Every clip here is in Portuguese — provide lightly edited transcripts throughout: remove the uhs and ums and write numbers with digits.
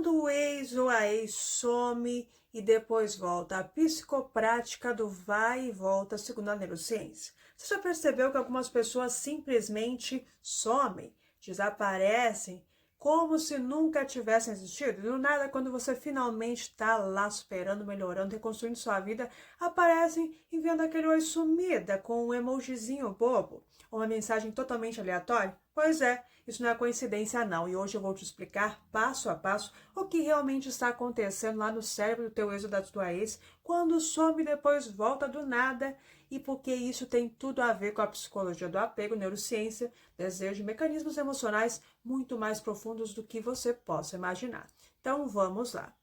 Quando o ex ou a ex some e depois volta, a psicoprática do vai e volta, segundo a neurociência. Você já percebeu que algumas pessoas simplesmente somem, desaparecem, como se nunca tivessem existido? Do nada, quando você finalmente está lá superando, melhorando, reconstruindo sua vida, aparecem enviando aquele oi sumida com um emojizinho bobo, ou uma mensagem totalmente aleatória? Pois é, isso não é coincidência não, e hoje eu vou te explicar passo a passo o que realmente está acontecendo lá no cérebro do teu ex ou da tua ex, quando some e depois volta do nada, e porque isso tem tudo a ver com a psicologia do apego, neurociência, desejo, mecanismos emocionais muito mais profundos do que você possa imaginar. Então vamos lá.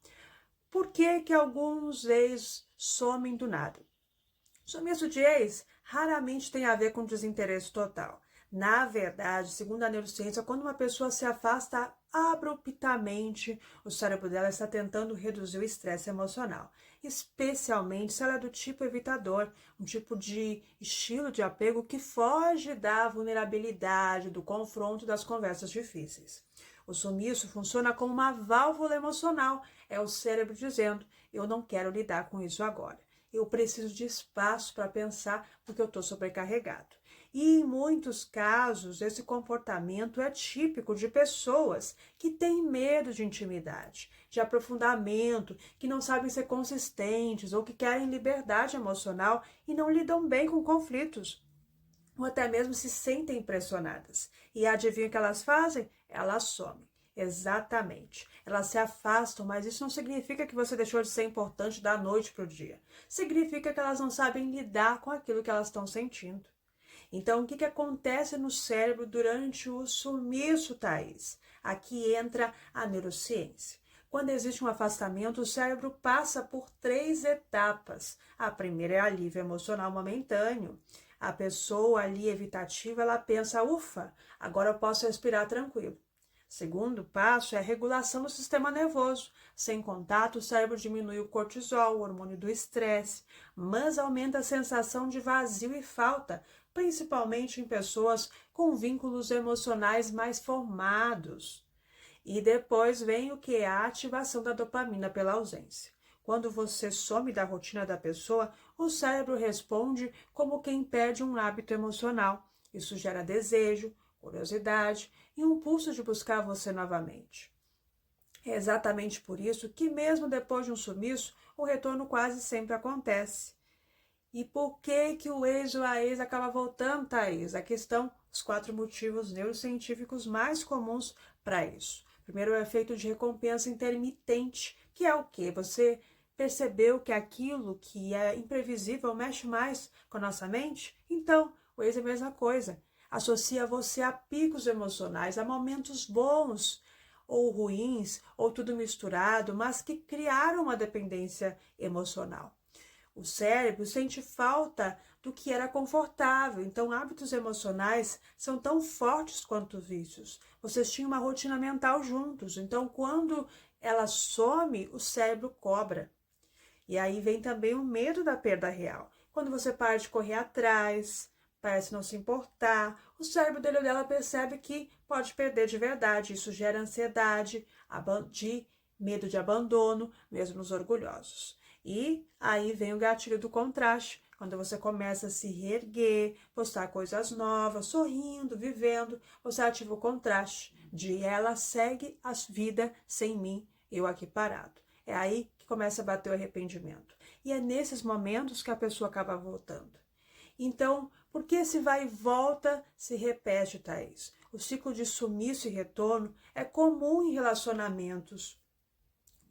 Por que que alguns ex somem do nada? Sumiço de ex raramente tem a ver com desinteresse total. Na verdade, segundo a neurociência, quando uma pessoa se afasta abruptamente, o cérebro dela está tentando reduzir o estresse emocional, especialmente se ela é do tipo evitador, um tipo de estilo de apego que foge da vulnerabilidade, do confronto, das conversas difíceis. O sumiço funciona como uma válvula emocional, é o cérebro dizendo: eu não quero lidar com isso agora. Eu preciso de espaço para pensar porque eu estou sobrecarregado. E em muitos casos, esse comportamento é típico de pessoas que têm medo de intimidade, de aprofundamento, que não sabem ser consistentes ou que querem liberdade emocional e não lidam bem com conflitos, ou até mesmo se sentem pressionadas. E adivinha o que elas fazem? Elas somem. Exatamente. Elas se afastam, mas isso não significa que você deixou de ser importante da noite para o dia. Significa que elas não sabem lidar com aquilo que elas estão sentindo. Então, o que acontece no cérebro durante o sumiço, Thaís? Aqui entra a neurociência. Quando existe um afastamento, o cérebro passa por 3 etapas. A primeira é alívio emocional momentâneo. A pessoa ali evitativa, ela pensa: ufa, agora eu posso respirar tranquilo. Segundo passo é a regulação do sistema nervoso. Sem contato, o cérebro diminui o cortisol, o hormônio do estresse, mas aumenta a sensação de vazio e falta, principalmente em pessoas com vínculos emocionais mais formados. E depois vem o que é a ativação da dopamina pela ausência. Quando você some da rotina da pessoa, o cérebro responde como quem perde um hábito emocional. Isso gera desejo, curiosidade e um impulso de buscar você novamente. É exatamente por isso que, mesmo depois de um sumiço, o retorno quase sempre acontece. E por que que o ex ou a ex acaba voltando, Thaís? Aqui estão os 4 motivos neurocientíficos mais comuns para isso. Primeiro, o efeito de recompensa intermitente, que é o quê? Você percebeu que aquilo que é imprevisível mexe mais com a nossa mente? Então, o ex é a mesma coisa. Associa você a picos emocionais, a momentos bons ou ruins, ou tudo misturado, mas que criaram uma dependência emocional. O cérebro sente falta do que era confortável, então hábitos emocionais são tão fortes quanto vícios. Vocês tinham uma rotina mental juntos, então quando ela some, o cérebro cobra. E aí vem também o medo da perda real. Quando você para de correr atrás, parece não se importar, o cérebro dele ou dela percebe que pode perder de verdade. Isso gera ansiedade, medo de abandono, mesmo nos orgulhosos. E aí vem o gatilho do contraste, quando você começa a se reerguer, postar coisas novas, sorrindo, vivendo, você ativa o contraste de ela segue a vida sem mim, eu aqui parado. É aí que começa a bater o arrependimento. E é nesses momentos que a pessoa acaba voltando. Então, por que esse vai e volta se repete, Thaís? O ciclo de sumiço e retorno é comum em relacionamentos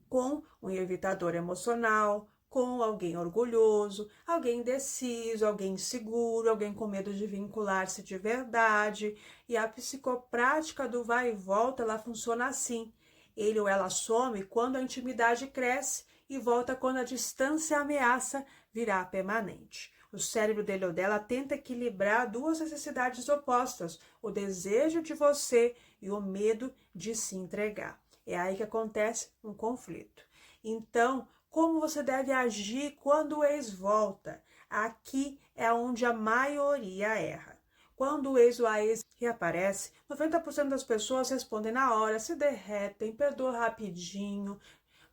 com um evitador emocional, com alguém orgulhoso, alguém indeciso, alguém inseguro, alguém com medo de vincular-se de verdade. E a psicoprática do vai e volta, ela funciona assim. Ele ou ela some quando a intimidade cresce e volta quando a distância ameaça virar permanente. O cérebro dele ou dela tenta equilibrar 2 necessidades opostas, o desejo de você e o medo de se entregar. É aí que acontece um conflito. Então, como você deve agir quando o ex volta? Aqui é onde a maioria erra. Quando o ex ou a ex reaparece, 90% das pessoas respondem na hora, se derretem, perdoam rapidinho,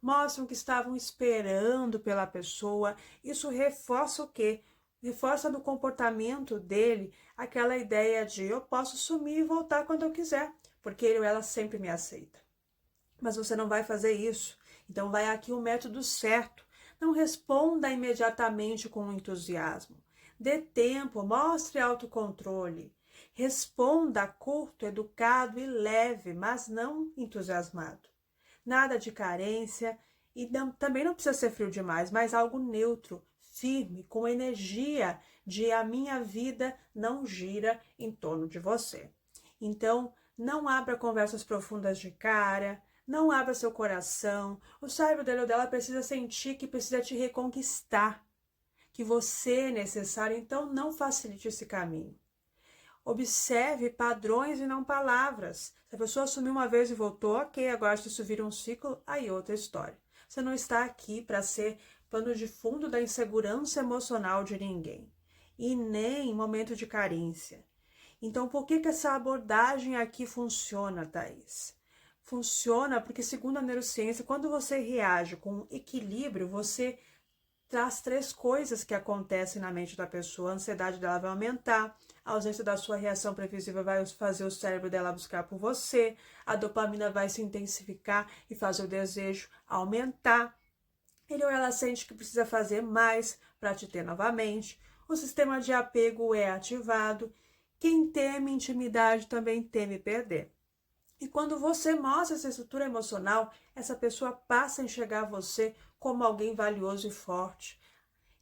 mostram que estavam esperando pela pessoa. Isso reforça o quê? Reforça no comportamento dele aquela ideia de eu posso sumir e voltar quando eu quiser, porque ele ou ela sempre me aceita. Mas você não vai fazer isso. Então vai aqui o método certo. Não responda imediatamente com entusiasmo. Dê tempo, mostre autocontrole. Responda curto, educado e leve, mas não entusiasmado. Nada de carência e também não precisa ser frio demais, mas algo neutro, firme, com energia de a minha vida não gira em torno de você. Então, não abra conversas profundas de cara, não abra seu coração. O cérebro dele ou dela precisa sentir que precisa te reconquistar, que você é necessário, então não facilite esse caminho. Observe padrões e não palavras. Se a pessoa sumiu uma vez e voltou, ok, agora se isso vira um ciclo, aí outra história. Você não está aqui para ser pano de fundo da insegurança emocional de ninguém. E nem em momento de carência. Então, por que essa abordagem aqui funciona, Thaís? Funciona porque, segundo a neurociência, quando você reage com equilíbrio, você traz 3 coisas que acontecem na mente da pessoa. A ansiedade dela vai aumentar, a ausência da sua reação previsível vai fazer o cérebro dela buscar por você, a dopamina vai se intensificar e fazer o desejo aumentar. Ele ou ela sente que precisa fazer mais para te ter novamente. O sistema de apego é ativado. Quem teme intimidade também teme perder. E quando você mostra essa estrutura emocional, essa pessoa passa a enxergar você como alguém valioso e forte.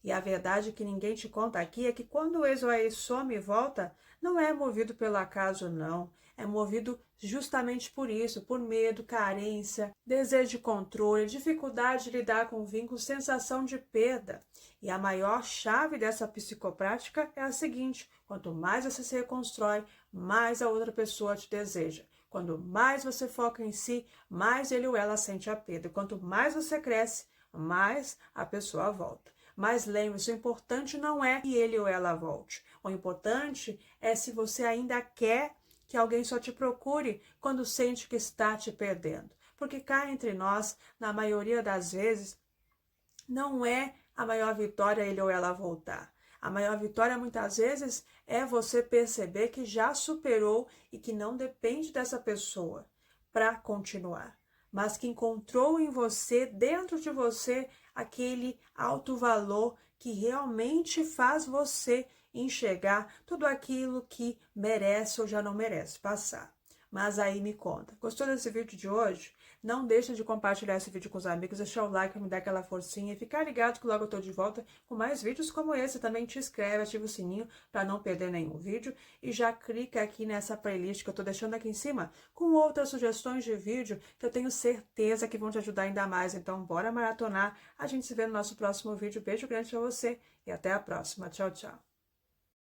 E a verdade que ninguém te conta aqui é que quando o ex ou a ex some e volta, não é movido pelo acaso, não. É movido justamente por isso, por medo, carência, desejo de controle, dificuldade de lidar com o vínculo, sensação de perda. E a maior chave dessa psicoprática é a seguinte: quanto mais você se reconstrói, mais a outra pessoa te deseja. Quando mais você foca em si, mais ele ou ela sente a perda. Quanto mais você cresce, mais a pessoa volta. Mas lembre-se, o importante não é que ele ou ela volte. O importante é se você ainda quer que alguém só te procure quando sente que está te perdendo. Porque cá entre nós, na maioria das vezes, não é a maior vitória ele ou ela voltar. A maior vitória muitas vezes é você perceber que já superou e que não depende dessa pessoa para continuar, mas que encontrou em você, dentro de você, aquele alto valor que realmente faz você enxergar tudo aquilo que merece ou já não merece passar. Mas aí me conta, gostou desse vídeo de hoje? Não deixa de compartilhar esse vídeo com os amigos, deixar o like para me dar aquela forcinha e ficar ligado que logo eu tô de volta com mais vídeos como esse. Também te inscreve, ativa o sininho para não perder nenhum vídeo e já clica aqui nessa playlist que eu tô deixando aqui em cima com outras sugestões de vídeo que eu tenho certeza que vão te ajudar ainda mais. Então bora maratonar, a gente se vê no nosso próximo vídeo. Beijo grande para você e até a próxima. Tchau, tchau.